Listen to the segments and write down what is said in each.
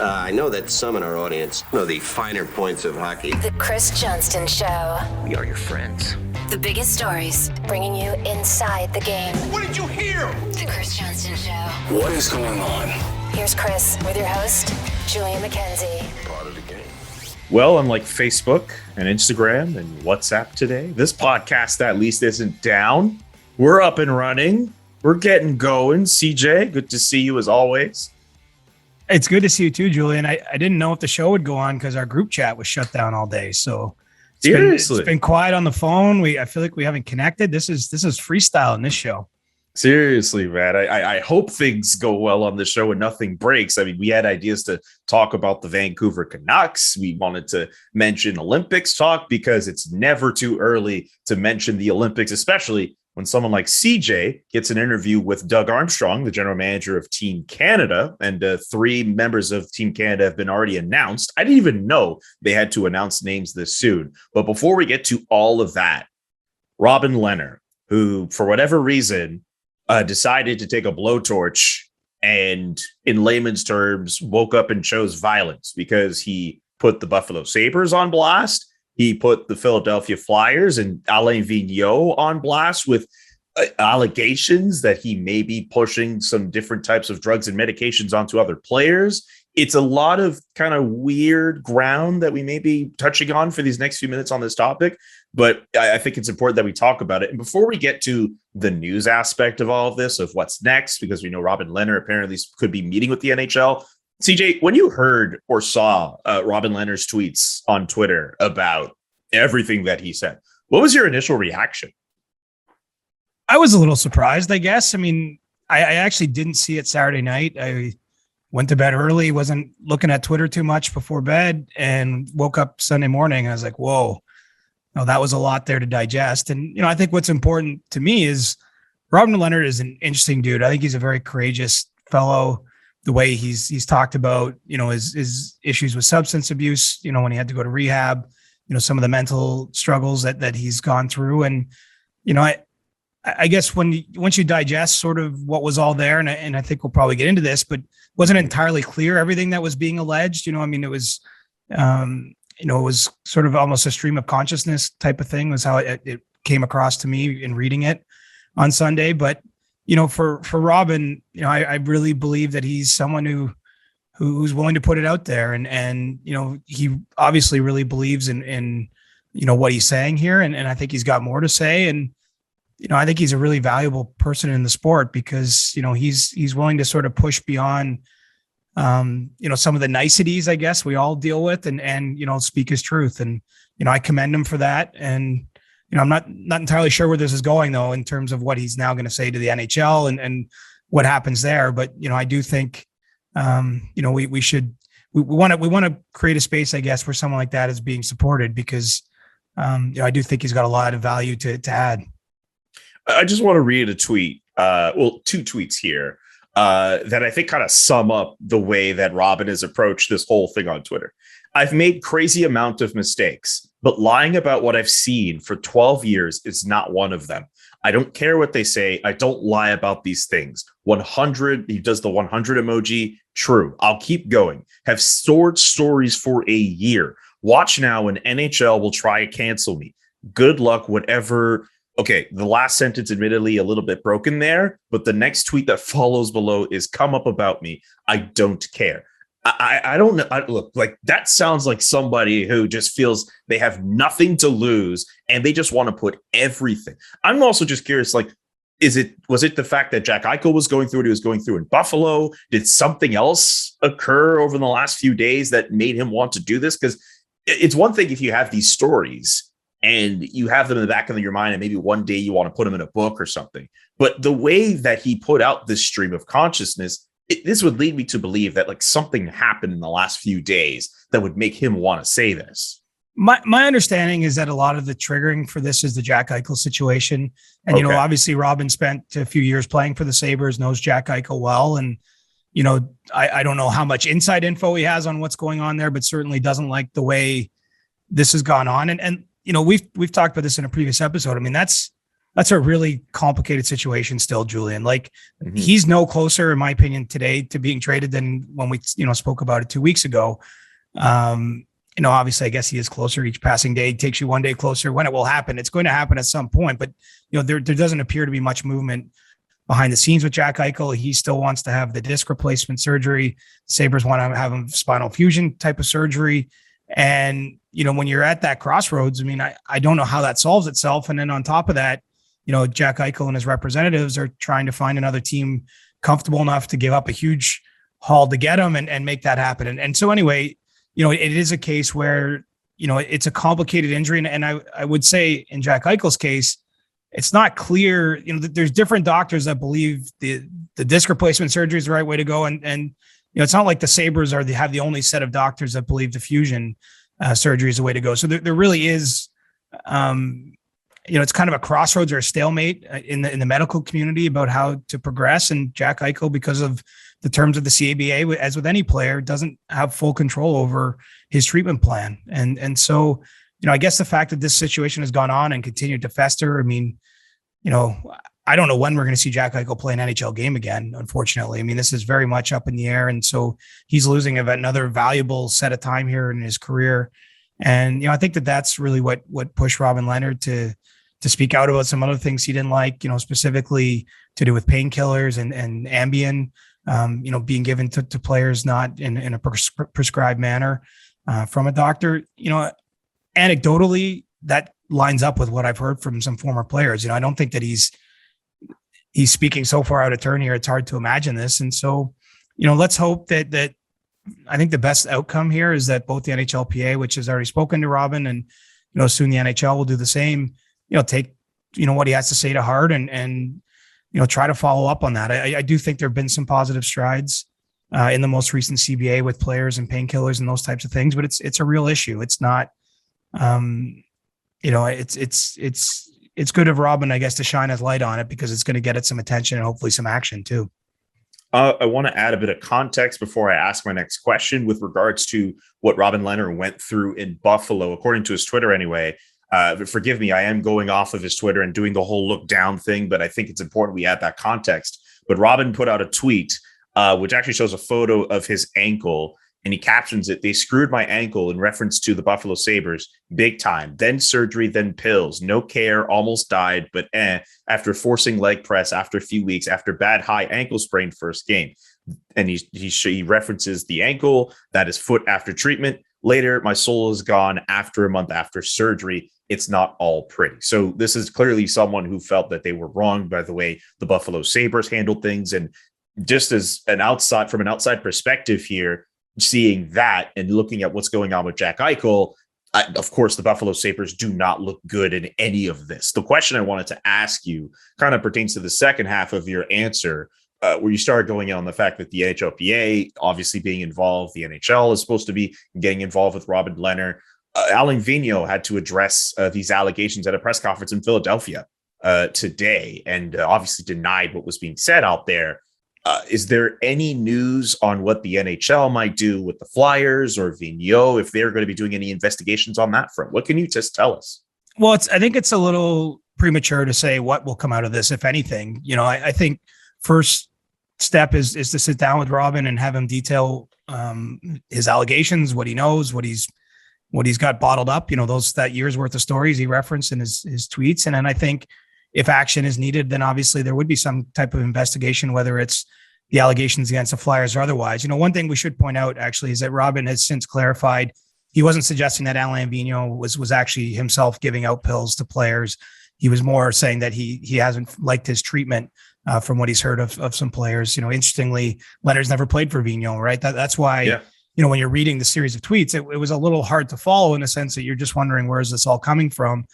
I know that some in our audience know the finer points of hockey. The Chris Johnston Show. We are your friends. The biggest stories, bringing you inside the game. What did you hear? The Chris Johnston Show. What is going on? Here's Chris with your host, Julian McKenzie. Part of the game. Well, unlike Facebook and Instagram and WhatsApp today, this podcast at least isn't down. We're up and running. We're getting going. CJ, good to see you as always. It's good to see you too, Julian. I didn't know if the show would go on because our group chat was shut down all day. So it's been quiet on the phone. I feel like we haven't connected. This is freestyle in this show. Seriously, man. I hope things go well on the show and nothing breaks. I mean, we had ideas to talk about the Vancouver Canucks. We wanted to mention Olympics talk because it's never too early to mention the Olympics, especially when someone like CJ gets an interview with Doug Armstrong, the general manager of Team Canada, and 3 members of Team Canada have been already announced. I didn't even know they had to announce names this soon. But before we get to all of that, Robin Lehner, who, for whatever reason, decided to take a blowtorch and, in layman's terms, woke up and chose violence because he put the Buffalo Sabres on blast. He put the Philadelphia Flyers and Alain Vigneault on blast with allegations that he may be pushing some different types of drugs and medications onto other players. It's a lot of kind of weird ground that we may be touching on for these next few minutes on this topic, but I think it's important that we talk about it. And before we get to the news aspect of all of this, of what's next, because we know Robin Lehner apparently could be meeting with the NHL, CJ, when you heard or saw Robin Lehner's tweets on Twitter about everything that he said, what was your initial reaction? I was a little surprised, I guess. I mean, I actually didn't see it Saturday night. I went to bed early, wasn't looking at Twitter too much before bed, and woke up Sunday morning. I was like, whoa, no, that was a lot there to digest. And, I think what's important to me is Robin Lehner is an interesting dude. I think he's a very courageous fellow. The way he's talked about, his issues with substance abuse, when he had to go to rehab, some of the mental struggles that he's gone through. And, I guess once you digest sort of what was all there, and I think we'll probably get into this, but wasn't entirely clear everything that was being alleged. It was, it was sort of almost a stream of consciousness type of thing was how it came across to me in reading it on Sunday. But, for Robin, I really believe that he's someone who's willing to put it out there. And he obviously really believes in what he's saying here. And I think he's got more to say. And, I think he's a really valuable person in the sport because, he's willing to sort of push beyond, some of the niceties, I guess, we all deal with and speak his truth. And, I commend him for that. And, I'm not entirely sure where this is going, though, in terms of what he's now going to say to the NHL and what happens there. But, I do think, we want to create a space, I guess, where someone like that is being supported because, I do think he's got a lot of value to add. I just want to read a tweet, 2 tweets here that I think kind of sum up the way that Robin has approached this whole thing on Twitter. I've made crazy amount of mistakes, but lying about what I've seen for 12 years is not one of them. I don't care what they say. I don't lie about these things. 100, he does the 100 emoji. True. I'll keep going. Have stored stories for a year. Watch now and NHL will try to cancel me. Good luck, whatever. Okay, the last sentence admittedly a little bit broken there, but the next tweet that follows below is come up about me. I don't care. I don't know. Look, like that sounds like somebody who just feels they have nothing to lose and they just want to put everything. I'm also just curious, like, was it the fact that Jack Eichel was going through what he was going through in Buffalo? Did something else occur over the last few days that made him want to do this? Because it's one thing if you have these stories and you have them in the back of your mind and maybe one day you want to put them in a book or something. But the way that he put out this stream of consciousness, this would lead me to believe that like something happened in the last few days that would make him want to say this. My understanding is that a lot of the triggering for this is the Jack Eichel situation. And, Okay. Obviously Robin spent a few years playing for the Sabres, knows Jack Eichel well. And, I don't know how much inside info he has on what's going on there, but certainly doesn't like the way this has gone on. And we've talked about this in a previous episode. I mean, that's that's a really complicated situation still, Julian. Like Mhm. he's no closer, in my opinion, today to being traded than when we, spoke about it 2 weeks ago. Obviously, I guess he is closer. Each passing day takes you one day closer. When it will happen, it's going to happen at some point. But there doesn't appear to be much movement behind the scenes with Jack Eichel. He still wants to have the disc replacement surgery. Sabres want to have him spinal fusion type of surgery. And when you're at that crossroads, I mean, I don't know how that solves itself. And then on top of that, Jack Eichel and his representatives are trying to find another team comfortable enough to give up a huge haul to get him and make that happen. And so anyway, it is a case where, it's a complicated injury. And I would say in Jack Eichel's case, it's not clear, there's different doctors that believe the disc replacement surgery is the right way to go. And it's not like the Sabres have the only set of doctors that believe the fusion surgery is the way to go. So there really is, it's kind of a crossroads or a stalemate in the medical community about how to progress. And Jack Eichel, because of the terms of the CABA, as with any player, doesn't have full control over his treatment plan. And so, I guess the fact that this situation has gone on and continued to fester, I mean, I don't know when we're going to see Jack Eichel play an NHL game again, unfortunately. I mean, this is very much up in the air. And so he's losing another valuable set of time here in his career. And, I think that's really what pushed Robin Lehner to speak out about some other things he didn't like, specifically to do with painkillers and Ambien, being given to players not in a prescribed manner from a doctor. Anecdotally, that lines up with what I've heard from some former players. I don't think that he's speaking so far out of turn here. It's hard to imagine this. And so, let's hope that I think the best outcome here is that both the NHLPA, which has already spoken to Robin, and, soon the NHL will do the same, take, what he has to say to heart and try to follow up on that. I do think there've been some positive strides in the most recent CBA with players and painkillers and those types of things, but it's a real issue. It's not, it's good of Robin, I guess, to shine his light on it because it's going to get it some attention and hopefully some action too. I want to add a bit of context before I ask my next question with regards to what Robin Lehner went through in Buffalo, according to his Twitter anyway. Forgive me, I am going off of his Twitter and doing the whole look down thing, but I think it's important we add that context. But Robin put out a tweet, which actually shows a photo of his ankle, and he captions it, "They screwed my ankle," in reference to the Buffalo Sabres, "big time. Then surgery, then pills. No care, almost died, but after forcing leg press after a few weeks, after bad high ankle sprain first game." And he references the ankle, that is foot after treatment. "Later, my soul is gone after a month after surgery. It's not all pretty." So this is clearly someone who felt that they were wrong by the way the Buffalo Sabres handled things. And just as from an outside perspective here, seeing that and looking at what's going on with Jack Eichel, of course, the Buffalo Sabres do not look good in any of this. The question I wanted to ask you kind of pertains to the second half of your answer, where you started going on the fact that the NHLPA obviously being involved, the NHL is supposed to be getting involved with Robin Lehner. Alain Vigneault had to address these allegations at a press conference in Philadelphia today and obviously denied what was being said out there. Is there any news on what the NHL might do with the Flyers or Vigneault, if they're going to be doing any investigations on that front? What can you just tell us? Well, I think it's a little premature to say what will come out of this, if anything. I think first step is to sit down with Robin and have him detail his allegations, what he knows, what he's got bottled up, that year's worth of stories he referenced in his tweets. And then I think if action is needed, then obviously there would be some type of investigation, whether it's the allegations against the Flyers or otherwise. One thing we should point out actually is that Robin has since clarified he wasn't suggesting that Alain Vigneault was actually himself giving out pills to players. He was more saying that he hasn't liked his treatment from what he's heard of some players. Interestingly, Leonard's never played for Vigneault, right? That's why, yeah. When you're reading the series of tweets, it was a little hard to follow in the sense that you're just wondering, where is this all coming from?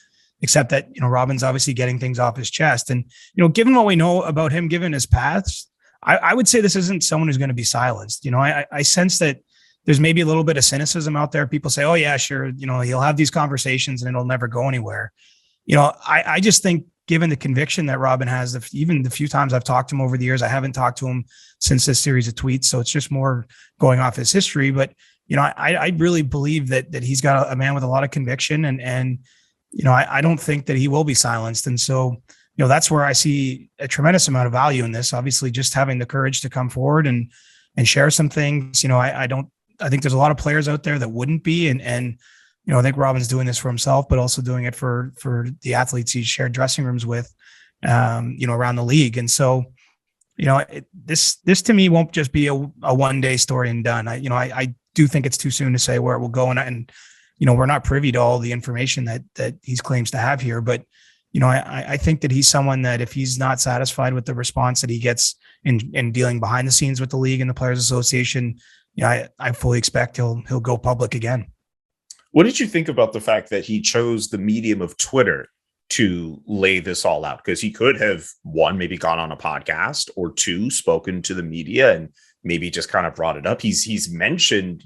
Except that, Robin's obviously getting things off his chest. And, given what we know about him, given his paths, I would say this isn't someone who's going to be silenced. I sense that there's maybe a little bit of cynicism out there. People say, oh yeah, sure. He'll have these conversations and it'll never go anywhere. I just think given the conviction that Robin has, even the few times I've talked to him over the years, I haven't talked to him since this series of tweets. So it's just more going off his history. But, I really believe that he's got a man with a lot of conviction and I don't think that he will be silenced. And so that's where I see a tremendous amount of value in this. Obviously, just having the courage to come forward and share some things. I think there's a lot of players out there that wouldn't be, and I think Robin's doing this for himself, but also doing it for the athletes he's shared dressing rooms with, around the league. And so, this to me won't just be a one-day story and done. I do think it's too soon to say where it will go, and we're not privy to all the information that he claims to have here, but I think that he's someone that if he's not satisfied with the response that he gets in dealing behind the scenes with the league and the Players Association, I fully expect he'll go public again. What did you think about the fact that he chose the medium of Twitter to lay this all out? Because he could have, one, maybe gone on a podcast, or two, spoken to the media and maybe just kind of brought it up. He's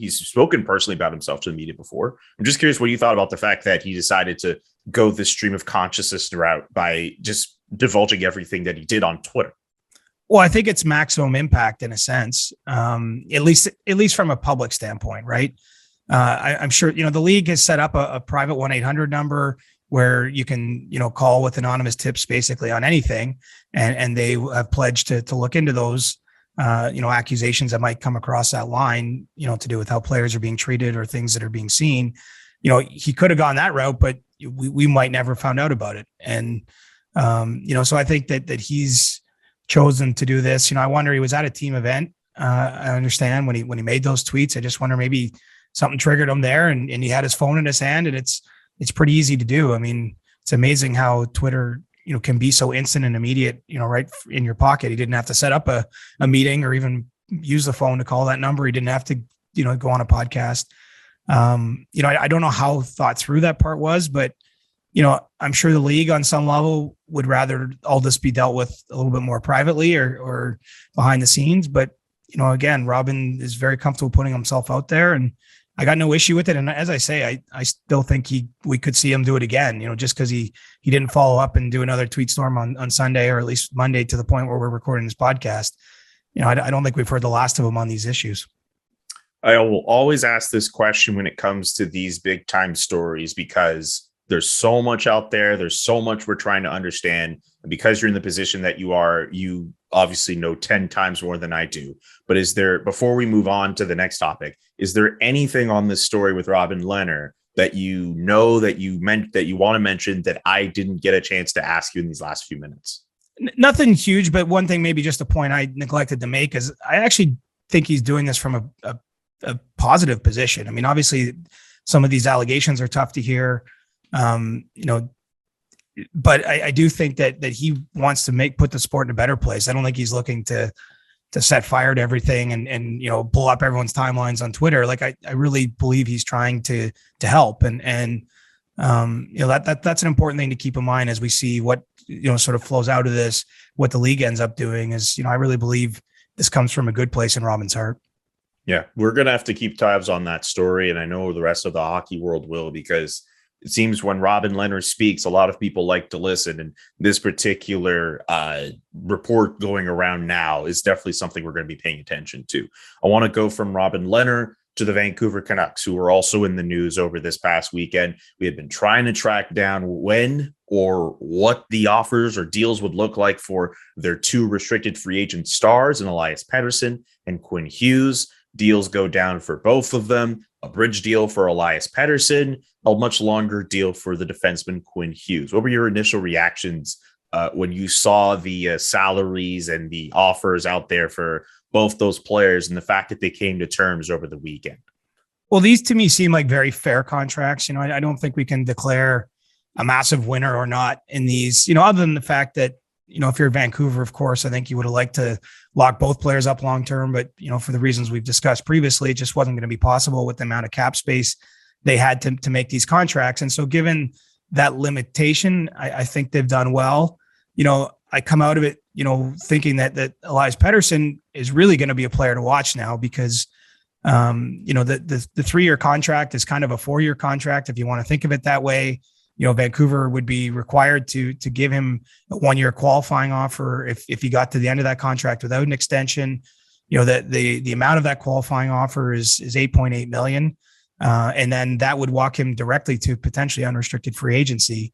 spoken personally about himself to the media before. I'm just curious what you thought about the fact that he decided to go this stream of consciousness route by just divulging everything that he did on Twitter. Well, I think it's maximum impact in a sense, at least from a public standpoint, right? I'm sure, the league has set up a private 1-800 number where you can, call with anonymous tips basically on anything. And they have pledged to look into those, accusations that might come across that line, to do with how players are being treated or things that are being seen. He could have gone that route, but we might never found out about it. And, so I think that he's chosen to do this. I wonder, he was at a team event. I understand when he made those tweets. I just wonder, maybe something triggered him there, and he had his phone in his hand, and it's pretty easy to do. I mean, it's amazing how Twitter, can be so instant and immediate, right in your pocket. He didn't have to set up a meeting or even use the phone to call that number. He didn't have to, go on a podcast. I don't know how thought through that part was, but, I'm sure the league on some level would rather all this be dealt with a little bit more privately or behind the scenes. But, again, Robin is very comfortable putting himself out there, and I got no issue with it. And as I say, I still think we could see him do it again, just because he didn't follow up and do another tweet storm on Sunday, or at least Monday, to the point where we're recording this podcast. I don't think we've heard the last of him on these issues. I will always ask this question when it comes to these big time stories, because there's so much out there. There's so much we're trying to understand. And because you're in the position that you are, you obviously know 10 times more than I do. But before we move on to the next topic, is there anything on this story with Robin Lehner that that you want to mention that I didn't get a chance to ask you in these last few minutes? Nothing huge, but one thing, maybe just a point I neglected to make, is I actually think he's doing this from a positive position. I mean, obviously some of these allegations are tough to hear, but I do think that he wants to put the sport in a better place. I don't think he's looking to set fire to everything and blow up everyone's timelines on Twitter. Like, I really believe he's trying to help. And that's an important thing to keep in mind as we see what, sort of flows out of this. What the league ends up doing is, I really believe this comes from a good place in Robin's heart. Yeah, we're going to have to keep tabs on that story. And I know the rest of the hockey world will, because it seems when Robin Lehner speaks, a lot of people like to listen. And this particular report going around now is definitely something we're going to be paying attention to. I want to go from Robin Lehner to the Vancouver Canucks, who were also in the news over this past weekend. We had been trying to track down when or what the offers or deals would look like for their two restricted free agent stars, in Elias Pettersson and Quinn Hughes. Deals go down for both of them. A bridge deal for Elias Pettersson, a much longer deal for the defenseman Quinn Hughes. What were your initial reactions when you saw the salaries and the offers out there for both those players, and the fact that they came to terms over the weekend? Well, these to me seem like very fair contracts. I don't think we can declare a massive winner or not in these, other than the fact that, if you're Vancouver, of course, I think you would have liked to lock both players up long-term, but, for the reasons we've discussed previously, it just wasn't going to be possible with the amount of cap space they had to make these contracts. And so given that limitation, I think they've done well. I come out of it, thinking that Elias Pettersson is really going to be a player to watch now, because, the 3-year contract is kind of a 4-year contract, if you want to think of it that way. Vancouver would be required to give him a 1-year qualifying offer if he got to the end of that contract without an extension. That the amount of that qualifying offer is $8.8 million. And then that would walk him directly to potentially unrestricted free agency.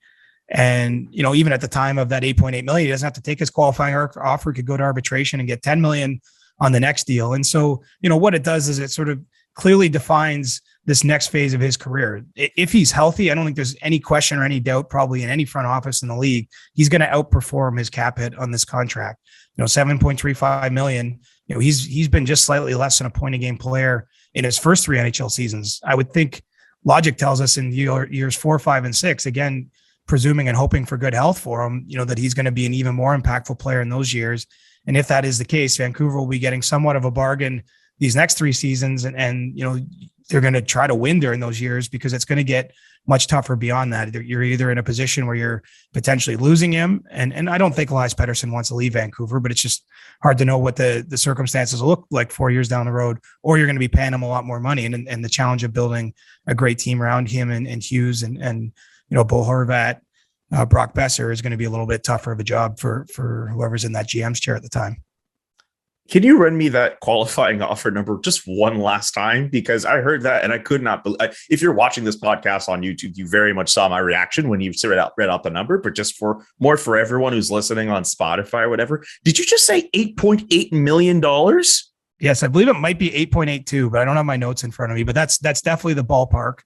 And, even at the time of that 8.8 million, he doesn't have to take his qualifying offer. He could go to arbitration and get 10 million on the next deal. And so, what it does is it sort of clearly defines this next phase of his career. If he's healthy, I don't think there's any question or any doubt, probably in any front office in the league, he's going to outperform his cap hit on this contract. 7.35 million. He's been just slightly less than a point a game player in his first 3 NHL seasons. I would think logic tells us in years 4, 5, and 6, again, presuming and hoping for good health for him, that he's going to be an even more impactful player in those years. And if that is the case, Vancouver will be getting somewhat of a bargain these next 3 seasons. And they're going to try to win during those years, because it's going to get much tougher beyond that. You're either in a position where you're potentially losing him. And I don't think Elias Pettersson wants to leave Vancouver, but it's just hard to know what the circumstances will look like 4 years down the road, or you're going to be paying him a lot more money. And the challenge of building a great team around him and Hughes and Bo Horvat, Brock Besser is going to be a little bit tougher of a job for whoever's in that GM's chair at the time. Can you run me that qualifying offer number just one last time? Because I heard that and I could not believe. If you're watching this podcast on YouTube, you very much saw my reaction when you read out the number. But just for everyone who's listening on Spotify or whatever, did you just say $8.8 million? Yes, I believe it might be 8.82, but I don't have my notes in front of me. But that's definitely the ballpark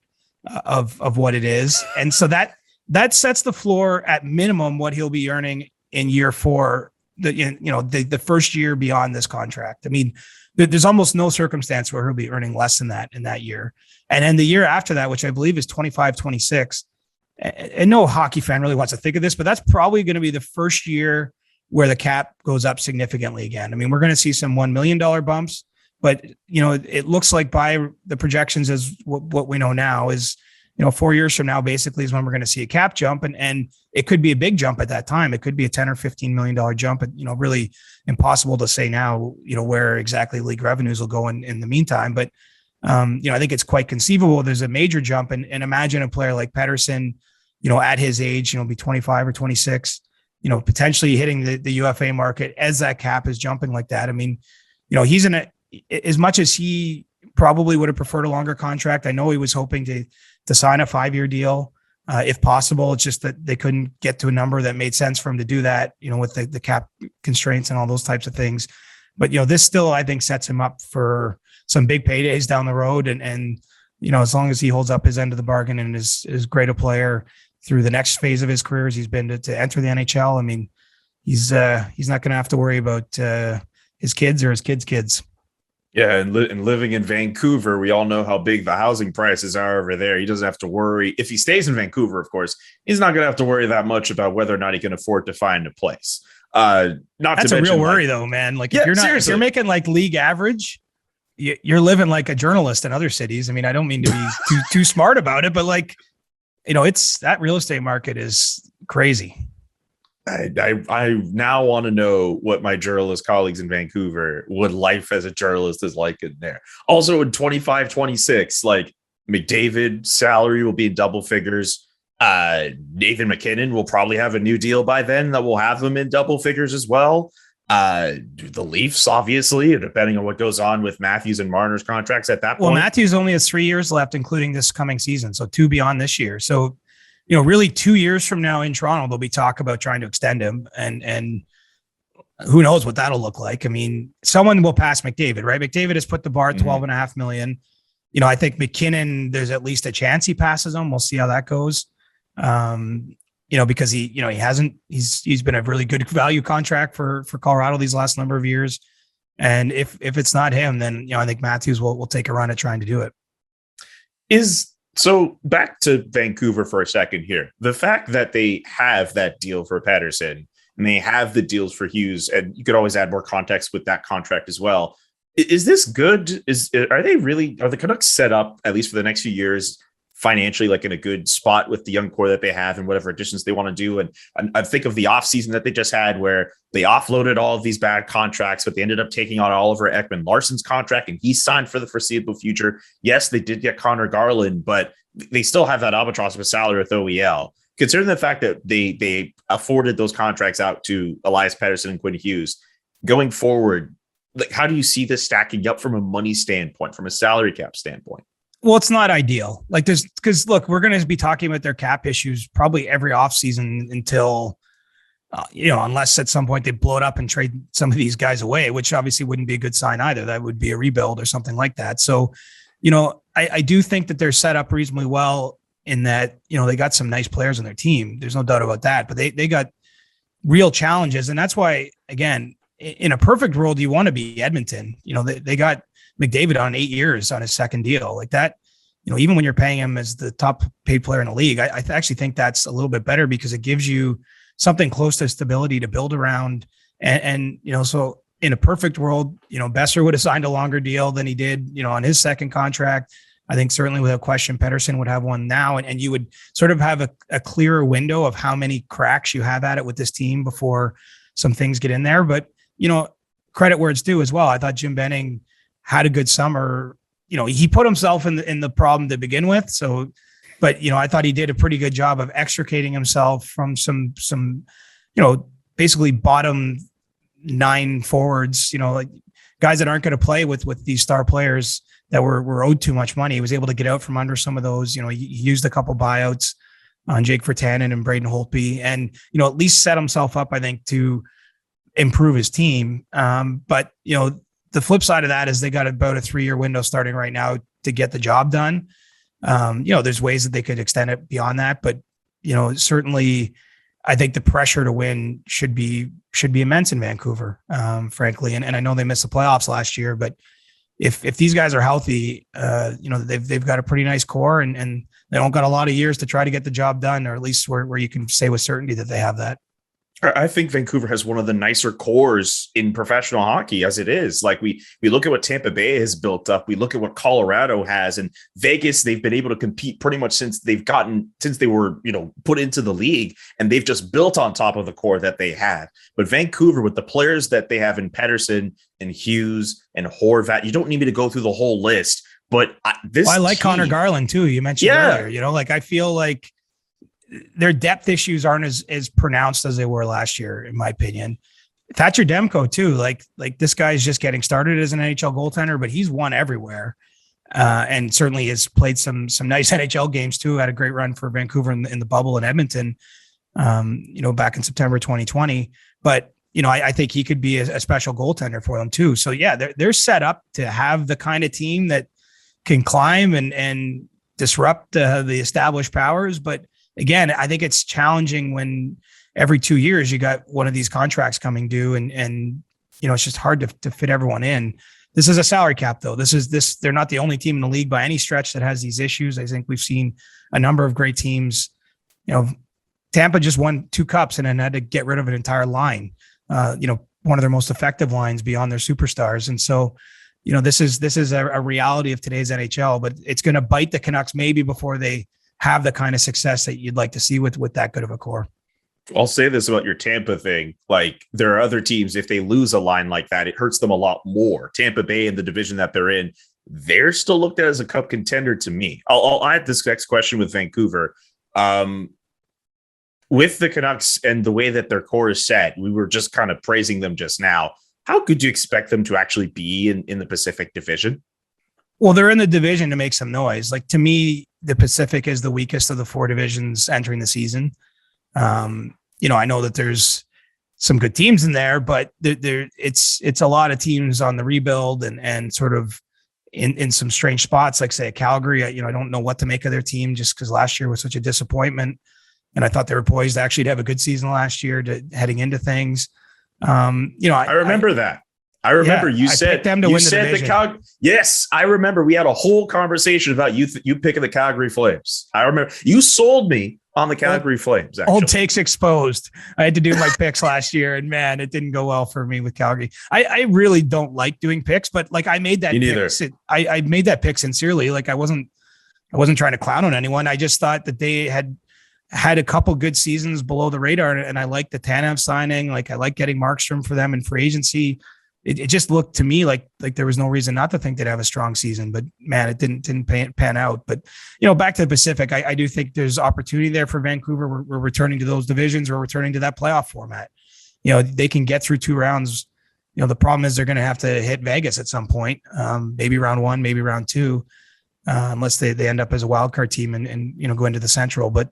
of what it is, and so that sets the floor at minimum what he'll be earning in year 4. The first year beyond this contract. I mean, there's almost no circumstance where he'll be earning less than that in that year. And then the year after that, which I believe is 25, 26, and no hockey fan really wants to think of this, but that's probably going to be the first year where the cap goes up significantly again. I mean, we're going to see some $1 million bumps, but it looks like by the projections as what we know now is, 4 years from now, basically is when we're going to see a cap jump, and it could be a big jump at that time. It could be a $10 or $15 million jump, and really impossible to say now, where exactly league revenues will go in the meantime. But I think it's quite conceivable there's a major jump, and imagine a player like Pettersson, at his age, be 25 or 26, potentially hitting the UFA market as that cap is jumping like that. I mean, he's as much as he probably would have preferred a longer contract. I know he was hoping to sign a 5-year deal, if possible. It's just that they couldn't get to a number that made sense for him to do that, with the cap constraints and all those types of things. But, this still, I think, sets him up for some big paydays down the road. And as long as he holds up his end of the bargain and is great a player through the next phase of his career as he's been to enter the NHL, I mean, he's not going to have to worry about his kids or his kids' kids. Yeah, and living in Vancouver, we all know how big the housing prices are over there. He doesn't have to worry. If he stays in Vancouver, of course, he's not going to have to worry that much about whether or not he can afford to find a place. That's a real worry, though, man. Like, if you're making like league average, you're living like a journalist in other cities. I mean, I don't mean to be too smart about it, but it's that real estate market is crazy. I now want to know what my journalist colleagues in Vancouver, what life as a journalist is like in there. Also in 25, 26, like McDavid salary will be in double figures. Nathan McKinnon will probably have a new deal by then that will have them in double figures as well. The Leafs, obviously, depending on what goes on with Matthews and Marner's contracts at that point. Well, Matthews only has 3 years left, including this coming season. So 2 beyond this year. So, really 2 years from now in Toronto, there'll be talk about trying to extend him, and who knows what that'll look like. I mean, someone will pass McDavid, right? McDavid has put the bar at $12.5 million. I think McKinnon, there's at least a chance he passes him. We'll see how that goes. Because he's been a really good value contract for Colorado these last number of years. And if it's not him, then, I think Matthews will take a run at trying to do it. So back to Vancouver for a second here. The fact that they have that deal for Pettersson and they have the deals for Hughes, and you could always add more context with that contract as well. Is this good? Are the Canucks set up, at least for the next few years, financially, like in a good spot with the young core that they have and whatever additions they want to do? And I think of the offseason that they just had where they offloaded all of these bad contracts, but they ended up taking on Oliver Ekman-Larsson's contract and he signed for the foreseeable future. Yes, they did get Connor Garland, but they still have that albatross of a salary with OEL. Considering the fact that they afforded those contracts out to Elias Pettersson and Quinn Hughes, going forward, like, how do you see this stacking up from a money standpoint, from a salary cap standpoint? Well, it's not ideal. Like because look, we're going to be talking about their cap issues probably every offseason until, unless at some point they blow it up and trade some of these guys away, which obviously wouldn't be a good sign either. That would be a rebuild or something like that. So, I do think that they're set up reasonably well in that, they got some nice players on their team. There's no doubt about that, but they got real challenges. And that's why, again, in a perfect world, you want to be Edmonton. They got McDavid on 8 years on his second deal like that. Even when you're paying him as the top paid player in the league, I actually think that's a little bit better because it gives you something close to stability to build around. And so in a perfect world, Besser would have signed a longer deal than he did, on his second contract. I think certainly without question, Pettersson would have one now. And you would sort of have a clearer window of how many cracks you have at it with this team before some things get in there. But, credit where it's due as well. I thought Jim Benning had a good summer. He put himself in the problem to begin with. So, but I thought he did a pretty good job of extricating himself from some basically bottom 9 forwards, like guys that aren't going to play with these star players that were owed too much money. He was able to get out from under some of those. He used a couple buyouts on Jake Virtanen and Braden Holtby, and at least set himself up, I think, to improve his team. But the flip side of that is they got about a 3-year window starting right now to get the job done. There's ways that they could extend it beyond that, but certainly I think the pressure to win should be immense in Vancouver, frankly. And I know they missed the playoffs last year, but if these guys are healthy, they've got a pretty nice core and they don't got a lot of years to try to get the job done, or at least where you can say with certainty that they have that. I think Vancouver has one of the nicer cores in professional hockey as it is. Like we look at what Tampa Bay has built up. We look at what Colorado has, and Vegas, they've been able to compete pretty much since they were, put into the league, and they've just built on top of the core that they had. But Vancouver, with the players that they have in Pettersson and Hughes and Horvat, you don't need me to go through the whole list, but I like Connor Garland too. You mentioned earlier, I feel like their depth issues aren't as pronounced as they were last year, in my opinion. Thatcher Demko too. Like this guy's just getting started as an NHL goaltender, but he's won everywhere. And certainly has played some nice NHL games too. Had a great run for Vancouver in the bubble in Edmonton, back in September 2020. But, I think he could be a special goaltender for them too. So yeah, they're set up to have the kind of team that can climb and disrupt the established powers. But again, I think it's challenging when every 2 years you got one of these contracts coming due and it's just hard to fit everyone in. This is a salary cap though. They're not the only team in the league by any stretch that has these issues. I think we've seen a number of great teams. Tampa just won 2 cups and then had to get rid of an entire line. One of their most effective lines beyond their superstars. And so, this is a reality of today's NHL, but it's going to bite the Canucks maybe before they have the kind of success that you'd like to see with that good of a core. I'll say this about your Tampa thing. Like, there are other teams, if they lose a line like that, it hurts them a lot more. Tampa Bay in the division that they're in, they're still looked at as a cup contender to me. I'll add this next question with Vancouver. With the Canucks and the way that their core is set, we were just kind of praising them just now. How could you expect them to actually be in the Pacific Division? Well, they're in the division to make some noise. Like, to me, the Pacific is the weakest of the 4 divisions entering the season. I know that there's some good teams in there, but it's a lot of teams on the rebuild and sort of in some strange spots, like say Calgary. I don't know what to make of their team just because last year was such a disappointment. And I thought they were poised actually to have a good season last year heading into things. I remember that. I remember you said them to win the division. Yes, I remember we had a whole conversation about you picking the Calgary Flames. I remember you sold me on the Calgary Flames. Actually. Old takes exposed. I had to do my picks last year, and man, it didn't go well for me with Calgary. I really don't like doing picks, but like I made that. Me neither. I made that pick sincerely. Like I wasn't trying to clown on anyone. I just thought that they had a couple good seasons below the radar, and I liked the Tanev signing. Like I like getting Markstrom for them in free agency. It just looked to me like there was no reason not to think they'd have a strong season, but man, it didn't pan out. But back to the Pacific, I do think there's opportunity there for Vancouver. We're returning to those divisions. We're returning to that playoff format. They can get through 2 rounds. The problem is they're going to have to hit Vegas at some point. Maybe round 1, maybe round 2. unless they end up as a wild card team and go into the Central. But,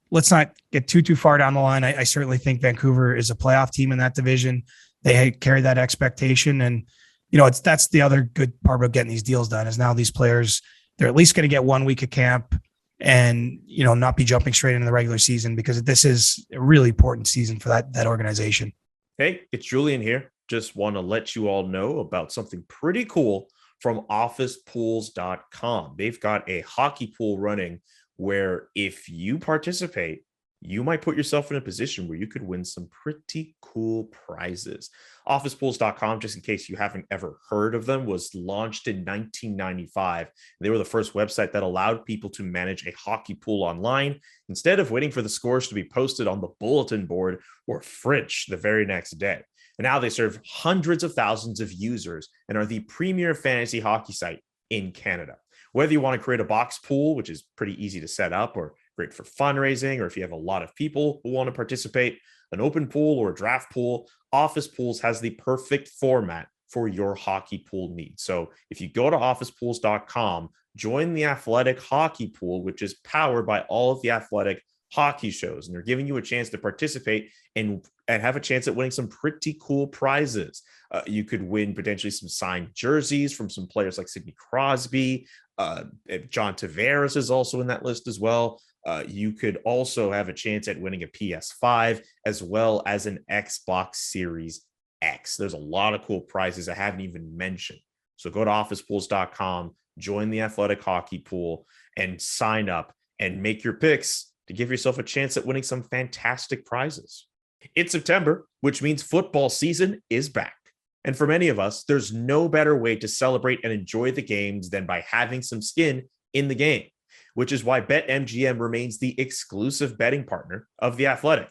let's not get too far down the line. I certainly think Vancouver is a playoff team in that division. They carry that expectation. And, that's the other good part about getting these deals done is now these players, they're at least going to get 1 week of camp and, not be jumping straight into the regular season, because this is a really important season for that organization. Hey, it's Julian here. Just want to let you all know about something pretty cool from officepools.com. They've got a hockey pool running where if you participate, you might put yourself in a position where you could win some pretty cool prizes. Officepools.com, just in case you haven't ever heard of them, was launched in 1995. They were the first website that allowed people to manage a hockey pool online instead of waiting for the scores to be posted on the bulletin board or fridge the very next day. And now they serve hundreds of thousands of users and are the premier fantasy hockey site in Canada. Whether you want to create a box pool, which is pretty easy to set up, or great for fundraising, or if you have a lot of people who want to participate, an open pool or a draft pool, Office Pools has the perfect format for your hockey pool needs. So if you go to officepools.com, join the Athletic Hockey Pool, which is powered by all of the Athletic hockey shows, and they're giving you a chance to participate and have a chance at winning some pretty cool prizes. You could win potentially some signed jerseys from some players like Sidney Crosby. John Tavares is also in that list as well. You could also have a chance at winning a PS5 as well as an Xbox Series X. There's a lot of cool prizes I haven't even mentioned. So go to officepools.com, join the Athletic Hockey Pool, and sign up and make your picks to give yourself a chance at winning some fantastic prizes. It's September, which means football season is back. And for many of us, there's no better way to celebrate and enjoy the games than by having some skin in the game, which is why BetMGM remains the exclusive betting partner of The Athletic.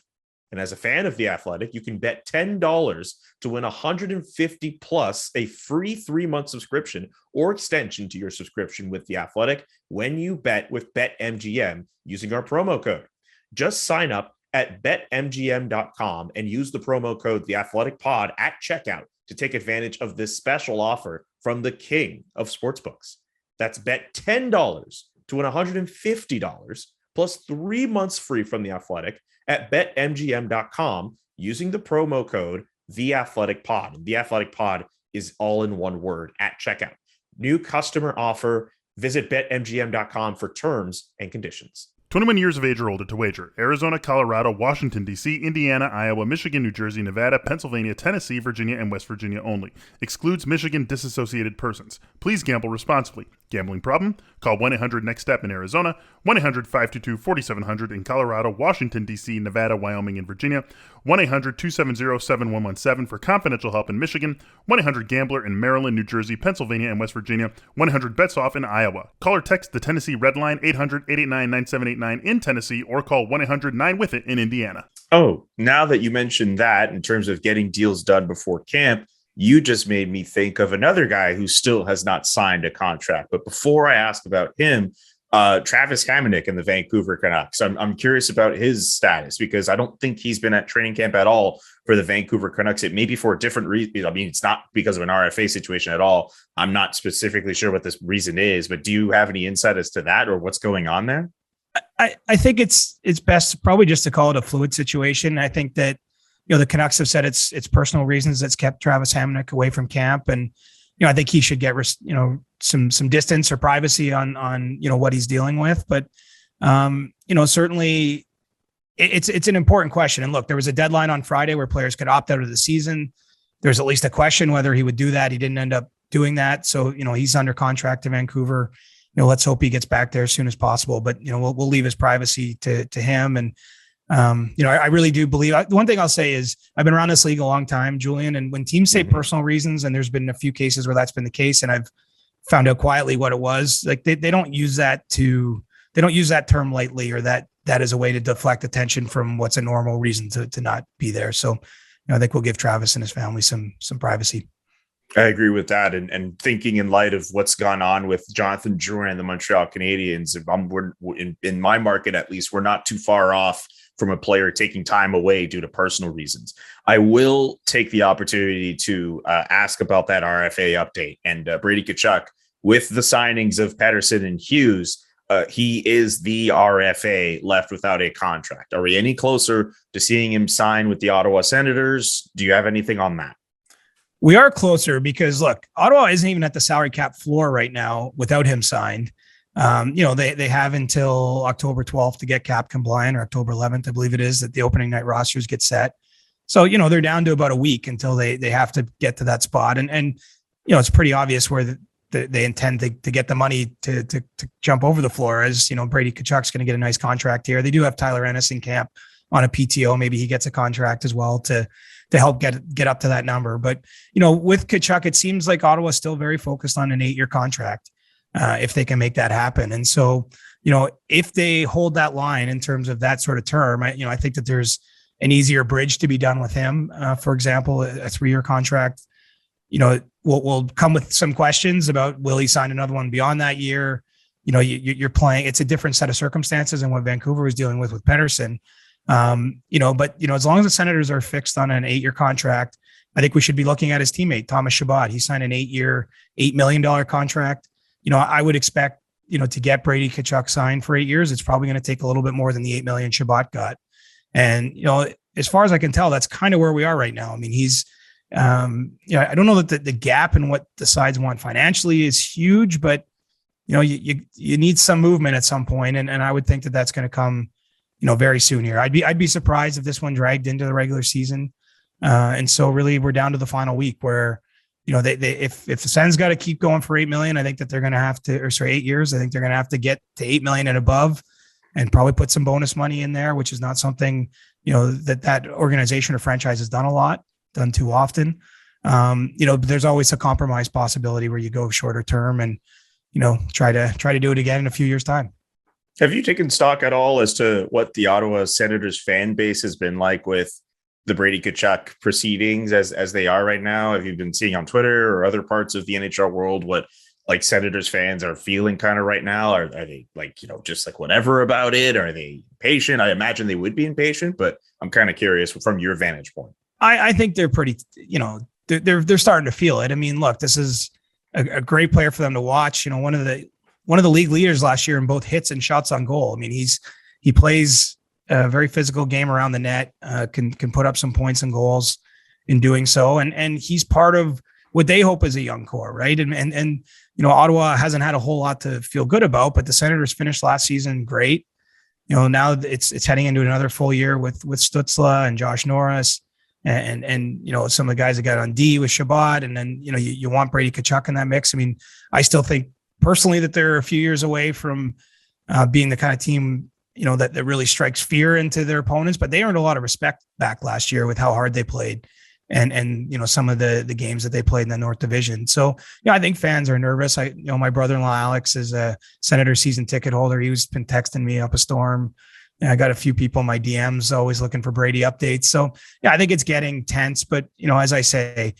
And as a fan of The Athletic, you can bet $10 to win $150 plus a free 3-month subscription or extension to your subscription with The Athletic when you bet with BetMGM using our promo code. Just sign up at betmgm.com and use the promo code TheAthleticPod at checkout to take advantage of this special offer from the king of sportsbooks. That's bet $10 to win $150 plus 3 months free from The Athletic at betmgm.com using the promo code TheAthleticPod. And The Athletic Pod is all in one word at checkout. New customer offer. Visit betmgm.com for terms and conditions. 21 years of age or older to wager. Arizona, Colorado, Washington, D.C., Indiana, Iowa, Michigan, New Jersey, Nevada, Pennsylvania, Tennessee, Virginia, and West Virginia only. Excludes Michigan disassociated persons. Please gamble responsibly. Gambling problem? Call 1-800-NEXT-STEP in Arizona, 1-800-522-4700 in Colorado, Washington, D.C., Nevada, Wyoming, and Virginia, 1-800-270-7117 for confidential help in Michigan, 1-800-GAMBLER in Maryland, New Jersey, Pennsylvania, and West Virginia, 1-800-BETS-OFF in Iowa. Call or text the Tennessee Red Line 800-889-9789 in Tennessee, or call 1-800-9-WITH-IT in Indiana. Oh, now that you mentioned that in terms of getting deals done before camp, you just made me think of another guy who still has not signed a contract. But before I ask about him, Travis Hamonic and the Vancouver Canucks, I'm curious about his status, because I don't think he's been at training camp at all for the Vancouver Canucks. It may be for a different reason. I mean, it's not because of an RFA situation at all. I'm not specifically sure what this reason is, but do you have any insight as to that or what's going on there? I think it's best probably just to call it a fluid situation. I think that, the Canucks have said it's personal reasons that's kept Travis Hamonic away from camp. And, I think he should get, some distance or privacy on what he's dealing with. But, certainly it's an important question. And look, there was a deadline on Friday where players could opt out of the season. There's at least a question whether he would do that. He didn't end up doing that. So, he's under contract to Vancouver. Let's hope he gets back there as soon as possible, but, we'll leave his privacy to him. And, I really do believe the one thing I'll say is I've been around this league a long time, Julian, and when teams say personal reasons, and there's been a few cases where that's been the case, and I've found out quietly what it was, like they don't use that term lightly, or that is a way to deflect attention from what's a normal reason to not be there. So, I think we'll give Travis and his family some privacy. I agree with that. And thinking in light of what's gone on with Jonathan Drouin and the Montreal Canadiens, we're in my market, at least, we're not too far off from a player taking time away due to personal reasons. I will take the opportunity to ask about that RFA update. And Brady Tkachuk with the signings of Pettersson and Hughes, he is the RFA left without a contract. Are we any closer to seeing him sign with the Ottawa Senators? Do you have anything on that? We are closer because, look, Ottawa isn't even at the salary cap floor right now without him signed. They have until October 12th to get cap compliant, or October 11th, I believe it is, that the opening night rosters get set. So, they're down to about a week until they have to get to that spot. And it's pretty obvious where they intend to get the money to jump over the floor. As Brady Tkachuk's going to get a nice contract here. They do have Tyler Ennis in camp on a PTO. Maybe he gets a contract as well to help get up to that number. But, with Tkachuk, it seems like Ottawa's still very focused on an 8-year contract if they can make that happen. And so, if they hold that line in terms of that sort of term, I think that there's an easier bridge to be done with him. For example, a 3-year contract, will come with some questions about, will he sign another one beyond that year? You're playing, it's a different set of circumstances than what Vancouver was dealing with Pettersson. But as long as the Senators are fixed on an 8-year contract, I think we should be looking at his teammate, Thomas Chabot. He signed an 8-year, $8 million contract. I would expect, to get Brady Tkachuk signed for 8 years, it's probably going to take a little bit more than the $8 million Chabot got. And, as far as I can tell, that's kind of where we are right now. I mean, he's, I don't know that the gap in what the sides want financially is huge, but, you need some movement at some point. And I would think that that's going to come, very soon here. I'd be surprised if this one dragged into the regular season. And so really we're down to the final week where, if the Sens got to keep going for $8 million, I think that they're going to have to, 8 years, I think they're going to have to get to $8 million and above and probably put some bonus money in there, which is not something, that organization or franchise has done too often. There's always a compromise possibility where you go shorter term and, try to do it again in a few years' time. Have you taken stock at all as to what the Ottawa Senators fan base has been like with the Brady Tkachuk proceedings as they are right now? Have you been seeing on Twitter or other parts of the NHL world what Senators fans are feeling kind of right now? Are they just whatever about it? Are they patient? I imagine they would be impatient, but I'm kind of curious from your vantage point. I think they're pretty, they're starting to feel it. I mean, look, this is a great player for them to watch. One of the league leaders last year in both hits and shots on goal. I mean, he plays a very physical game around the net, can put up some points and goals in doing so. And he's part of what they hope is a young core, right? And Ottawa hasn't had a whole lot to feel good about, but the Senators finished last season great. Now it's heading into another full year with Stützle and Josh Norris and some of the guys that got on D with Chabot. And then, you want Brady Tkachuk in that mix. I mean, I still think personally that they're a few years away from being the kind of team, that really strikes fear into their opponents, but they earned a lot of respect back last year with how hard they played and some of the games that they played in the North Division. So, I think fans are nervous. My brother-in-law, Alex, is a Senator season ticket holder. He's been texting me up a storm. And I got a few people in my DMs always looking for Brady updates. So, I think it's getting tense, but, as I say,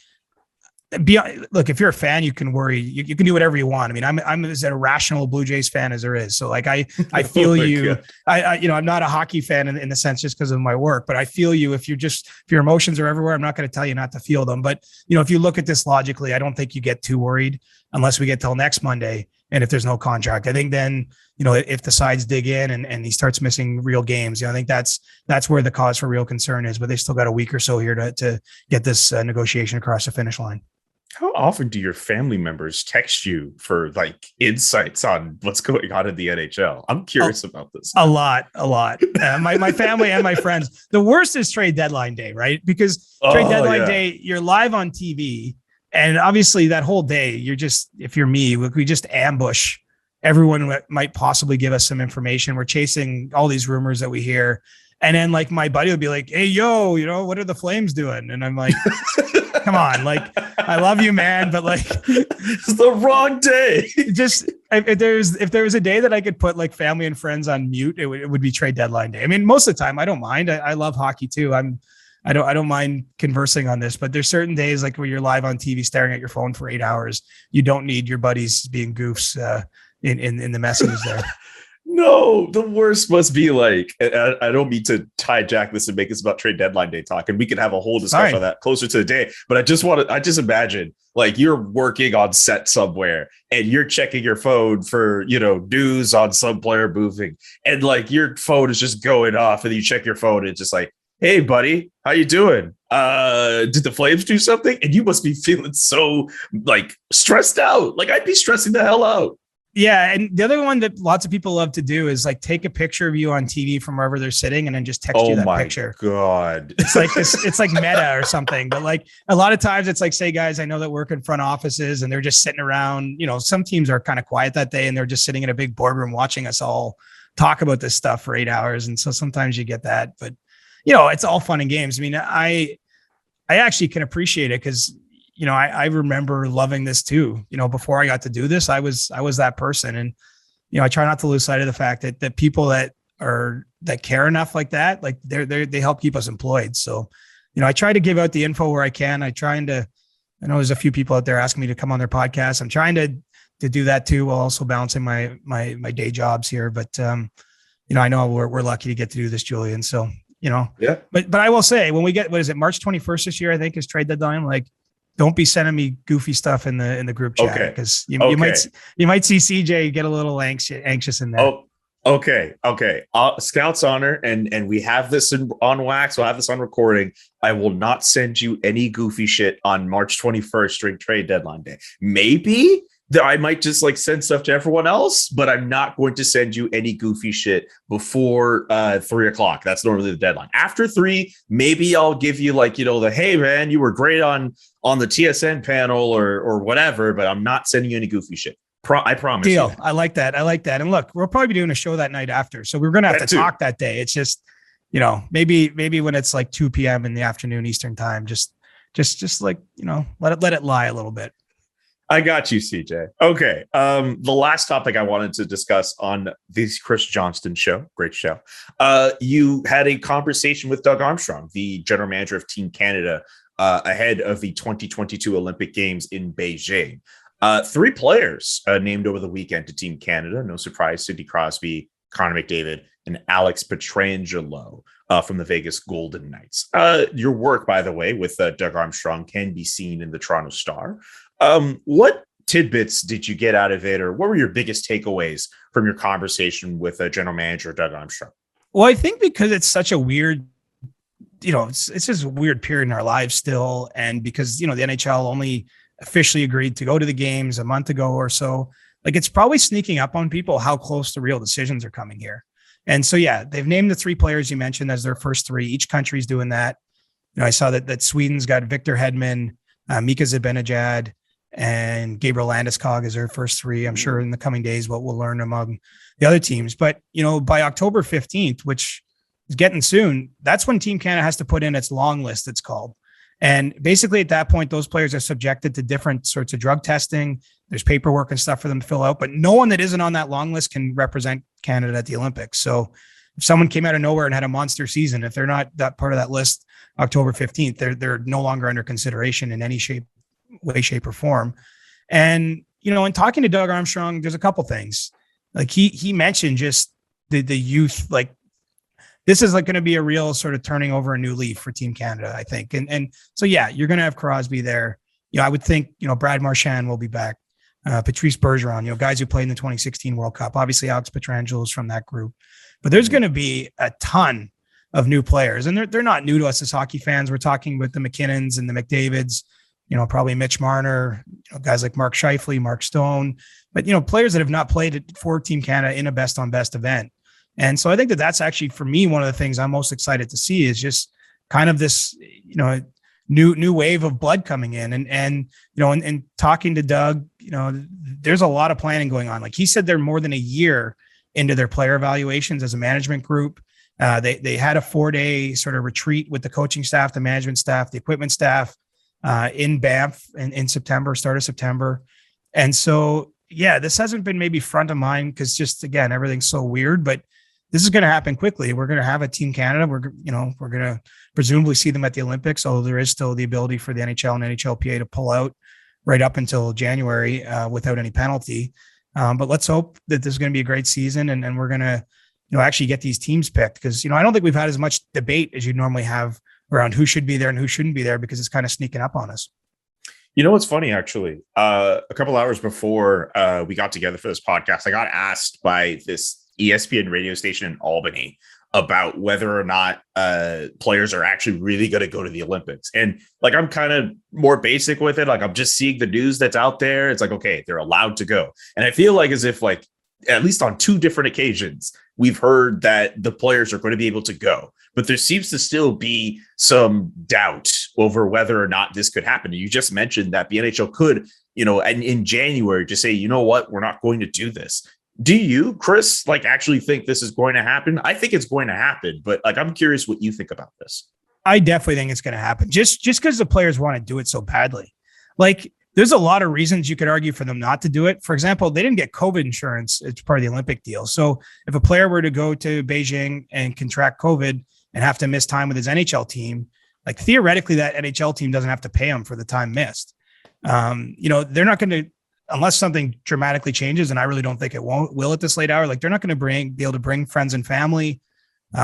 look, if you're a fan, you can worry. You can do whatever you want. I mean, I'm as irrational Blue Jays fan as there is. So I feel you. I'm not a hockey fan in the sense just because of my work, but I feel you. If your emotions are everywhere, I'm not going to tell you not to feel them. But if you look at this logically, I don't think you get too worried unless we get till next Monday. And if there's no contract, I think then, if the sides dig in and he starts missing real games, I think that's where the cause for real concern is. But they still got a week or so here to get this negotiation across the finish line. How often do your family members text you for insights on what's going on in the NHL? I'm curious about this. A lot. My family and my friends. The worst is trade deadline day, right? Because trade deadline day, you're live on TV. And obviously that whole day, if you're me, we just ambush everyone that might possibly give us some information. We're chasing all these rumors that we hear. And then my buddy would be like, hey, yo, what are the Flames doing? And I'm like, come on, I love you, man, but it's the wrong day. Just if there was a day that I could put family and friends on mute, it would be trade deadline day. I mean, most of the time I don't mind. I love hockey too. I don't mind conversing on this, but there's certain days where you're live on TV staring at your phone for 8 hours. You don't need your buddies being goofs in the messages there. No, the worst must be like, I don't mean to hijack this and make this about trade deadline day talk, and we could have a whole discussion on that closer to the day. But I just imagine like you're working on set somewhere and you're checking your phone for, news on some player moving, and like your phone is just going off, and you check your phone and it's just like, hey buddy, how you doing? Did the Flames do something? And you must be feeling so like stressed out. Like I'd be stressing the hell out. Yeah, and the other one that lots of people love to do is like take a picture of you on TV from wherever they're sitting and then just text you that picture. Oh my God. It's like this, it's like meta or something. But like a lot of times it's like, say guys I know that work in front offices and they're just sitting around, some teams are kind of quiet that day and they're just sitting in a big boardroom watching us all talk about this stuff for 8 hours. And so sometimes you get that, but it's all fun and games. I mean, I actually can appreciate it because I remember loving this too. Before I got to do this, I was that person. And, I try not to lose sight of the fact that people that care enough like that, like they help keep us employed. So, I try to give out the info where I can. I know there's a few people out there asking me to come on their podcast. I'm trying to do that too, while also balancing my day jobs here. But, I know we're lucky to get to do this, Julian. So, yeah, but I will say when we get, what is it, March 21st this year, I think is trade deadline. Like, don't be sending me goofy stuff in the group chat because you might see CJ get a little anxious in there. Oh, okay. Scouts honor, and we have this on wax. We'll have this on recording. I will not send you any goofy shit on March 21st during trade deadline day. Maybe I might just like send stuff to everyone else, but I'm not going to send you any goofy shit before 3:00. That's normally the deadline. After 3, maybe I'll give you like, the, hey man, you were great on the TSN panel or whatever, but I'm not sending you any goofy shit. I promise. Deal. You. I like that. And look, we'll probably be doing a show that night after. So we're going to have to talk that day. It's just, maybe when it's like 2 p.m. in the afternoon Eastern time, just like, let it lie a little bit. I got you, CJ. Okay. The last topic I wanted to discuss on this Chris Johnston show, great show. You had a conversation with Doug Armstrong, the general manager of Team Canada, ahead of the 2022 Olympic Games in Beijing. 3 players named over the weekend to Team Canada. No surprise, Sidney Crosby, Connor McDavid, and Alex Pietrangelo from the Vegas Golden Knights. Your work, by the way, with Doug Armstrong can be seen in the Toronto Star. What tidbits did you get out of it, or what were your biggest takeaways from your conversation with general manager Doug Armstrong? Well, I think because it's such a weird, it's just a weird period in our lives still. And because, the NHL only officially agreed to go to the games a month ago or so, like it's probably sneaking up on people how close the real decisions are coming here. And so, yeah, they've named the 3 players you mentioned as their first 3. Each country's doing that. I saw that Sweden's got Victor Hedman, Mika Zibanejad, and Gabriel Landeskog as their first 3. I'm sure in the coming days we'll learn among the other teams. But, by October 15th, which is getting soon, that's when Team Canada has to put in its long list, it's called. And basically at that point, those players are subjected to different sorts of drug testing. There's paperwork and stuff for them to fill out, but no one that isn't on that long list can represent Canada at the Olympics. So if someone came out of nowhere and had a monster season, if they're not that part of that list, October 15th, they're no longer under consideration in any way, shape, or form. And, in talking to Doug Armstrong, there's a couple things. Like he mentioned just the youth, like this is like going to be a real sort of turning over a new leaf for Team Canada, I think. And so, yeah, you're going to have Crosby there. I would think, Brad Marchand will be back. Patrice Bergeron, guys who played in the 2016 World Cup. Obviously, Alex Pietrangelo is from that group. But there's going to be a ton of new players. And they're not new to us as hockey fans. We're talking with the McKinnons and the McDavids, probably Mitch Marner, guys like Mark Scheifele, Mark Stone. But, players that have not played for Team Canada in a best-on-best event. And so I think that's actually, for me, one of the things I'm most excited to see is just kind of this, new wave of blood coming in and talking to Doug, there's a lot of planning going on. Like he said, they're more than a year into their player evaluations as a management group. They had a 4-day sort of retreat with the coaching staff, the management staff, the equipment staff in Banff in September, start of September. And so, yeah, this hasn't been maybe front of mind because just, again, everything's so weird, but this is going to happen quickly. We're going to have a Team Canada. We're going to presumably see them at the Olympics, although there is still the ability for the NHL and NHLPA to pull out right up until January without any penalty. But let's hope that this is going to be a great season and we're going to, actually get these teams picked. Because, I don't think we've had as much debate as you normally have around who should be there and who shouldn't be there, because it's kind of sneaking up on us. You know what's funny, actually? A couple hours before we got together for this podcast, I got asked by this ESPN radio station in Albany about whether or not players are actually really going to go to the Olympics. And like, I'm kind of more basic with it. Like, I'm just seeing the news that's out there. It's like, okay, they're allowed to go. And I feel like as if, like, at least on 2 different occasions, we've heard that the players are going to be able to go. But there seems to still be some doubt over whether or not this could happen. You just mentioned that the NHL could, in January, just say, you know what, we're not going to do this. Do you, Chris, actually think this is going to happen? I think it's going to happen, but I'm curious what you think about this. I definitely think it's going to happen just because the players want to do it so badly. There's a lot of reasons you could argue for them not to do it. For example, they didn't get COVID insurance as part of the Olympic deal. So if a player were to go to Beijing and contract COVID and have to miss time with his NHL team, theoretically that NHL team doesn't have to pay him for the time missed. They're not going to, unless something dramatically changes, and I really don't think it will at this late hour. They're not going to be able to bring friends and family.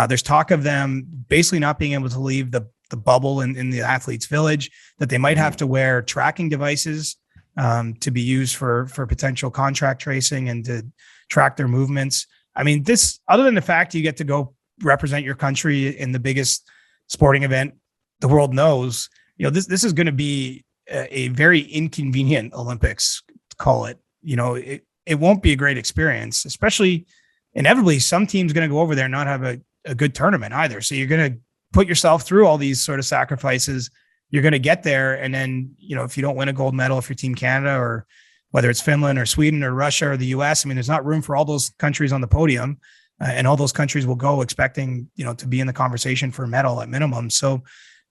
There's talk of them basically not being able to leave the bubble in the athletes' village, that they might have to wear tracking devices to be used for potential contract tracing and to track their movements. I mean, this, other than the fact you get to go represent your country in the biggest sporting event the world knows, this is going to be a very inconvenient Olympics, call it. It won't be a great experience, especially inevitably some team's going to go over there and not have a good tournament either. So you're going to put yourself through all these sort of sacrifices. You're going to get there. And then, if you don't win a gold medal, if you're Team Canada, or whether it's Finland or Sweden or Russia or the US, I mean, there's not room for all those countries on the podium, and all those countries will go expecting, to be in the conversation for a medal at minimum. So,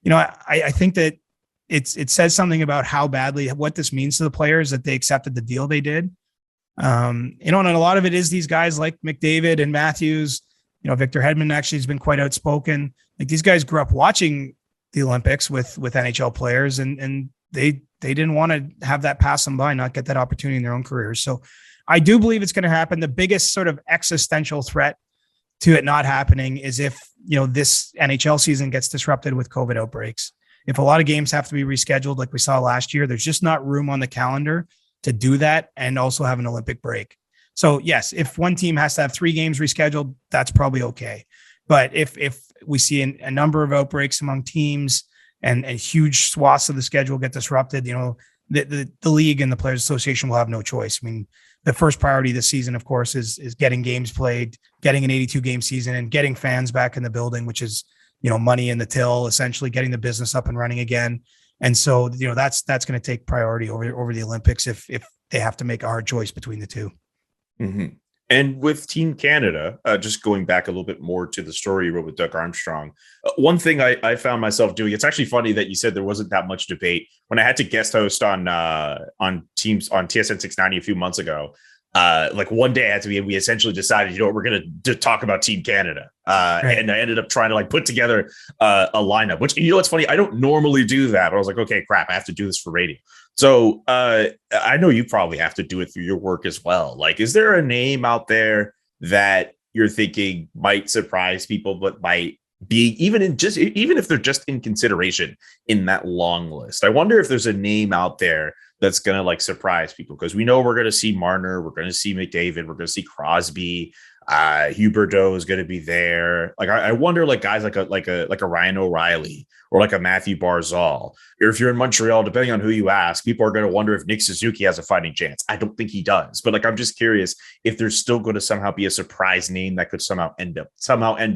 I think that it says something about how badly, what this means to the players that they accepted the deal they did. And a lot of it is these guys like McDavid and Matthews. Victor Hedman actually has been quite outspoken. These guys grew up watching the Olympics with NHL players, and they didn't want to have that pass them by, not get that opportunity in their own careers. So I do believe it's going to happen. The biggest sort of existential threat to it not happening is if, this NHL season gets disrupted with COVID outbreaks. If a lot of games have to be rescheduled, like we saw last year, there's just not room on the calendar to do that and also have an Olympic break. So yes, if one team has to have 3 games rescheduled, that's probably okay. But if we see a number of outbreaks among teams and huge swaths of the schedule get disrupted, the league and the Players Association will have no choice. I mean, the first priority this season, of course, is getting games played, getting an 82 game season, and getting fans back in the building, which is, money in the till, essentially getting the business up and running again. And so, that's going to take priority over the Olympics if they have to make a hard choice between the two. Mm-hmm. And with Team Canada, just going back a little bit more to the story you wrote with Doug Armstrong, one thing I found myself doing, it's actually funny that you said there wasn't that much debate. When I had to guest host on TSN 690 a few months ago, one day we essentially decided, we're going to talk about Team Canada. Right. And I ended up trying to put together a lineup, which, what's funny, I don't normally do that, but I was like, okay, crap, I have to do this for radio. So I know you probably have to do it through your work as well. Is there a name out there that you're thinking might surprise people, but might be even if they're just in consideration in that long list? I wonder if there's a name out there that's going to surprise people, because we know we're going to see Marner, we're going to see McDavid, we're going to see Crosby, Huberdeau is going to be there. I wonder, guys like a Ryan O'Reilly or a Matthew Barzal, or if you're in Montreal, depending on who you ask, people are going to wonder if Nick Suzuki has a fighting chance. I don't think he does, but I'm just curious if there's still going to somehow be a surprise name that could somehow end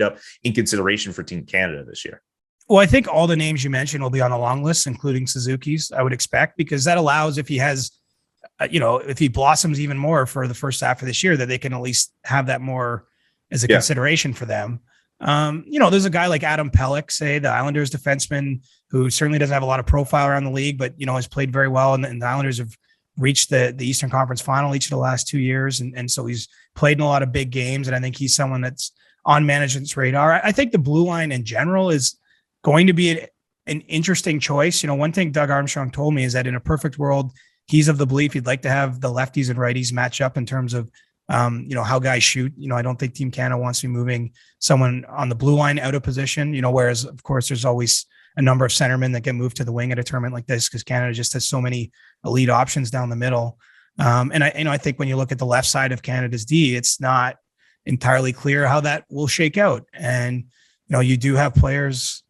up in consideration for Team Canada this year. Well, I think all the names you mentioned will be on the long list, including Suzuki's, I would expect, because that allows, if he has, if he blossoms even more for the first half of this year, that they can at least have that more as a consideration for them. There's a guy like Adam Pelech, say the Islanders defenseman, who certainly doesn't have a lot of profile around the league, but, has played very well. And the Islanders have reached the Eastern Conference Final each of the last 2 years. And so he's played in a lot of big games. And I think he's someone that's on management's radar. I think the blue line in general is going to be an interesting choice. One thing Doug Armstrong told me is that in a perfect world, he's of the belief he'd like to have the lefties and righties match up in terms of, how guys shoot. I don't think Team Canada wants to be moving someone on the blue line out of position, whereas of course there's always a number of centermen that get moved to the wing at a tournament like this because Canada just has so many elite options down the middle. And I think when you look at the left side of Canada's D, it's not entirely clear how that will shake out. And, you do have players,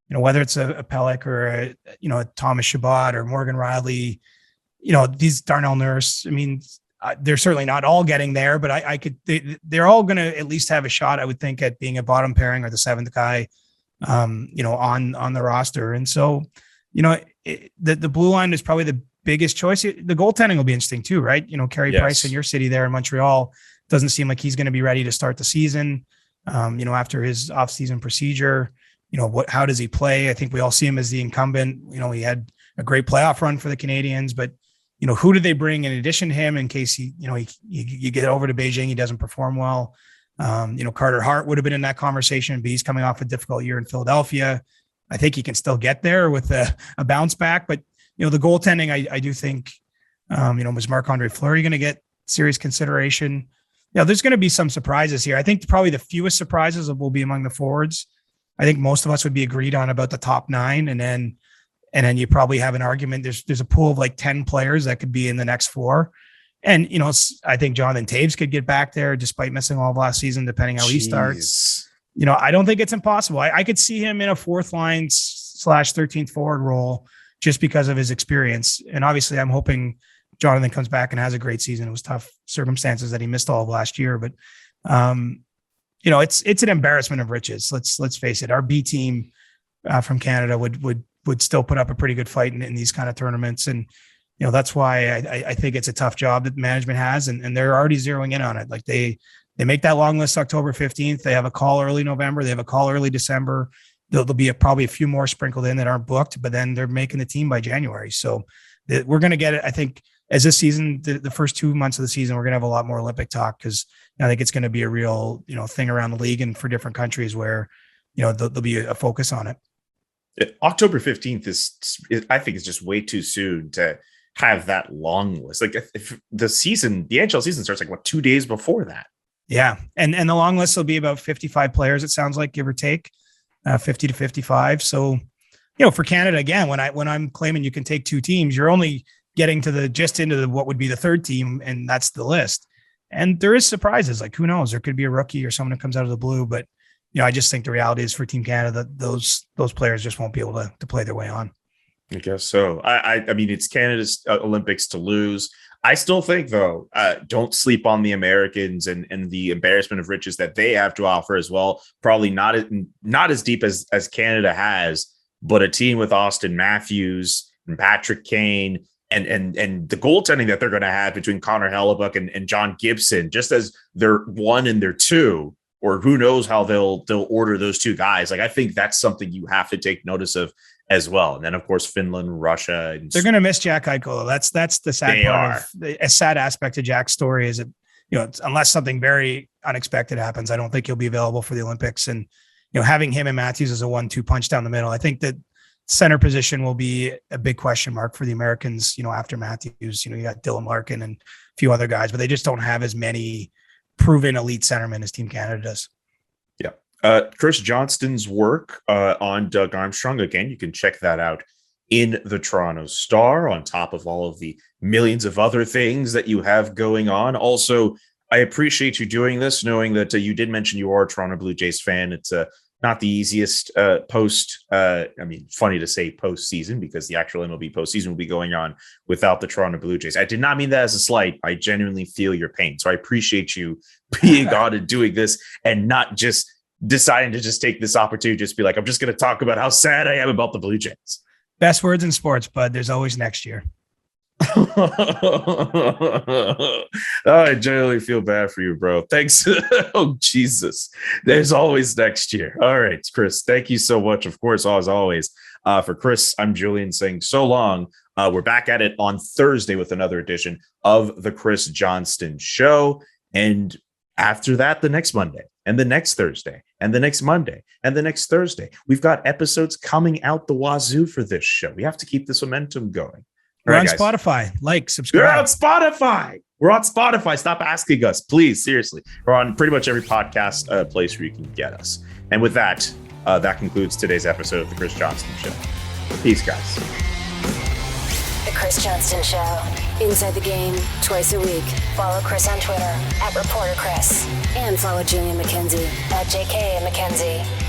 whether it's a Pelech or a Thomas Chabot or Morgan Riley, these Darnell Nurse, they're certainly not all getting there, but they're all going to at least have a shot, I would think, at being a bottom pairing or the seventh guy, on the roster. And so, the blue line is probably the biggest choice. The goaltending will be interesting too, right? Carey Price in your city there in Montreal doesn't seem like he's going to be ready to start the season. After his off-season procedure, how does he play? I think we all see him as the incumbent. He had a great playoff run for the Canadians, but who did they bring in addition to him in case you get over to Beijing, he doesn't perform well. Carter Hart would have been in that conversation, but he's coming off a difficult year in Philadelphia. I think he can still get there with a bounce back, but the goaltending, I do think, was Marc-Andre Fleury going to get serious consideration? There's going to be some surprises here. I think probably the fewest surprises will be among the forwards. I think most of us would be agreed on about the top 9. And then you probably have an argument. There's a pool of like 10 players that could be in the next 4. And, I think Jonathan Taves could get back there despite missing all of last season, depending how he starts. I don't think it's impossible. I could see him in a 4th line / 13th forward role just because of his experience. And obviously I'm hoping Jonathan comes back and has a great season. It was tough circumstances that he missed all of last year, but it's an embarrassment of riches. Let's face it. Our B team from Canada would still put up a pretty good fight in these kind of tournaments. And, that's why I think it's a tough job that management has, and they're already zeroing in on it. Like they make that long list October 15th. They have a call early November. They have a call early December. There'll be probably a few more sprinkled in that aren't booked, but then they're making the team by January. So we're going to get it. I think as this season, the first 2 months of the season, we're going to have a lot more Olympic talk because I think it's going to be a real, thing around the league and for different countries where, there'll be a focus on it. October 15th I think is just way too soon to have that long list. Like if the NHL season starts like 2 days before that. Yeah. And the long list will be about 55 players. It sounds like, give or take 50 to 55. So, for Canada, again, when I'm claiming you can take 2 teams, you're only getting into what would be the 3rd team. And that's the list. And there is surprises. Like, who knows? There could be a rookie or someone who comes out of the blue, but I just think the reality is for Team Canada that those players just won't be able to play their way on. I guess so. I mean, it's Canada's Olympics to lose. I still think, though, don't sleep on the Americans and the embarrassment of riches that they have to offer as well. Probably not as deep as Canada has, but a team with Austin Matthews and Patrick Kane and the goaltending that they're going to have between Connor Hellebuck and John Gibson, just as their 1 and their 2. Or who knows how they'll order those 2 guys. Like, I think that's something you have to take notice of as well. And then, of course, Finland, Russia. They're going to miss Jack Eichel. That's the sad part. A sad aspect of Jack's story is that, unless something very unexpected happens, I don't think he'll be available for the Olympics. And, having him and Matthews as a 1-2 punch down the middle, I think that center position will be a big question mark for the Americans, after Matthews. You got Dylan Larkin and a few other guys, but they just don't have as many proven elite centerman as Team Canada does. Yeah. Chris Johnston's work on Doug Armstrong, again, you can check that out in the Toronto Star on top of all of the millions of other things that you have going on. Also, I appreciate you doing this, knowing that you did mention you are a Toronto Blue Jays fan. It's not the easiest funny to say postseason because the actual MLB postseason will be going on without the Toronto Blue Jays. I did not mean that as a slight. I genuinely feel your pain. So I appreciate you being on and doing this and not just deciding to just take this opportunity to just be like, I'm just going to talk about how sad I am about the Blue Jays. Best words in sports, bud. There's always next year. I genuinely feel bad for you, bro. Thanks. Oh, Jesus. There's always next year. All right, Chris, thank you so much. Of course, as always, for Chris, I'm Julian saying so long. We're back at it on Thursday with another edition of the Chris Johnston Show. And after that, the next Monday and the next Thursday and the next Monday and the next Thursday, we've got episodes coming out the wazoo for this show. We have to keep this momentum going. We're on guys. Spotify. Like, We're subscribe. on Spotify. We're on Spotify. Stop asking us, please. Seriously, we're on pretty much every podcast place where you can get us. And with that, that concludes today's episode of the Chris Johnston Show. Peace, guys. The Chris Johnston Show. Inside the game, twice a week. Follow Chris on Twitter @ReporterChris. And follow Julian McKenzie @JK McKenzie.